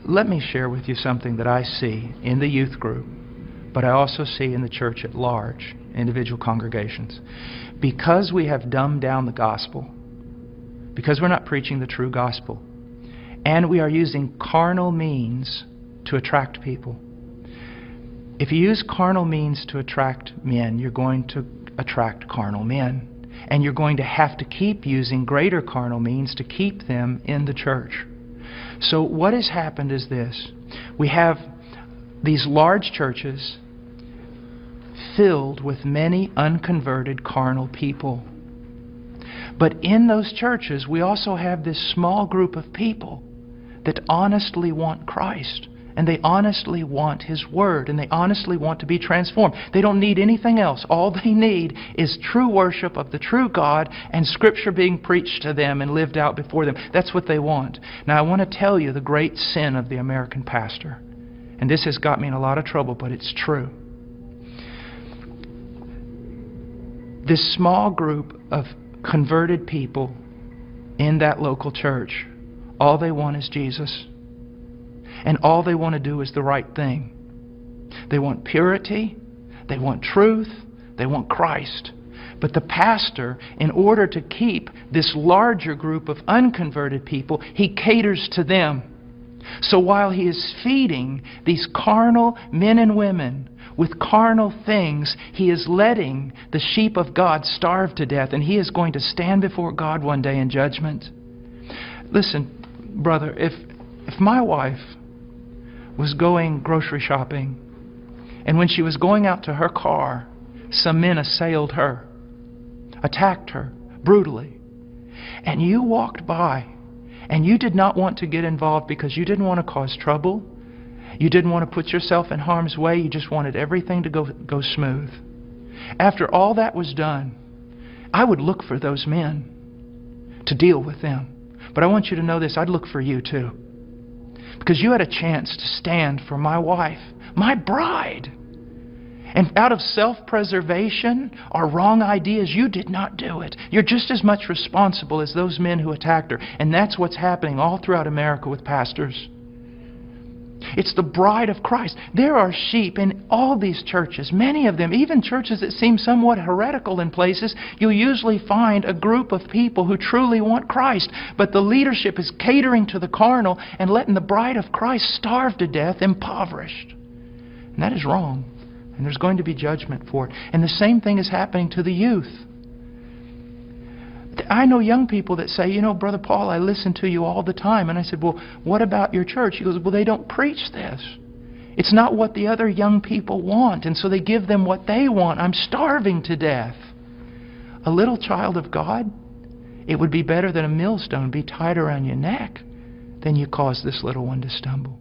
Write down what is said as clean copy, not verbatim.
Let me share with you something that I see in the youth group, but I also see in the church at large, individual congregations. Because we have dumbed down the gospel, because we're not preaching the true gospel, and we are using carnal means to attract people. If you use carnal means to attract men, you're going to attract carnal men. And you're going to have to keep using greater carnal means to keep them in the church. So what has happened is this. We have these large churches filled with many unconverted carnal people. But in those churches, we also have this small group of people that honestly want Christ. And they honestly want His Word. And they honestly want to be transformed. They don't need anything else. All they need is true worship of the true God and Scripture being preached to them and lived out before them. That's what they want. Now I want to tell you the great sin of the American pastor. And this has got me in a lot of trouble, but it's true. This small group of converted people in that local church, all they want is Jesus. And all they want to do is the right thing. They want purity, they want truth, they want Christ. But the pastor, in order to keep this larger group of unconverted people, he caters to them. So while he is feeding these carnal men and women with carnal things, he is letting the sheep of God starve to death, and he is going to stand before God one day in judgment. Listen, brother, if my wife was going grocery shopping, and when she was going out to her car, some men assailed her, attacked her brutally, and you walked by, and you did not want to get involved because you didn't want to cause trouble, you didn't want to put yourself in harm's way, you just wanted everything to go smooth. After all that was done, I would look for those men to deal with them. But I want you to know this, I'd look for you too. Because you had a chance to stand for my wife, my bride. And out of self-preservation or wrong ideas, you did not do it. You're just as much responsible as those men who attacked her. And that's what's happening all throughout America with pastors. It's the bride of Christ. There are sheep in all these churches, many of them, even churches that seem somewhat heretical in places. You'll usually find a group of people who truly want Christ, but the leadership is catering to the carnal and letting the bride of Christ starve to death, impoverished. And that is wrong. And there's going to be judgment for it. And the same thing is happening to the youth. I know young people that say, you know, Brother Paul, I listen to you all the time. And I said, well, what about your church? He goes, well, they don't preach this. It's not what the other young people want. And so they give them what they want. I'm starving to death. A little child of God, it would be better that a millstone be tied around your neck than you cause this little one to stumble.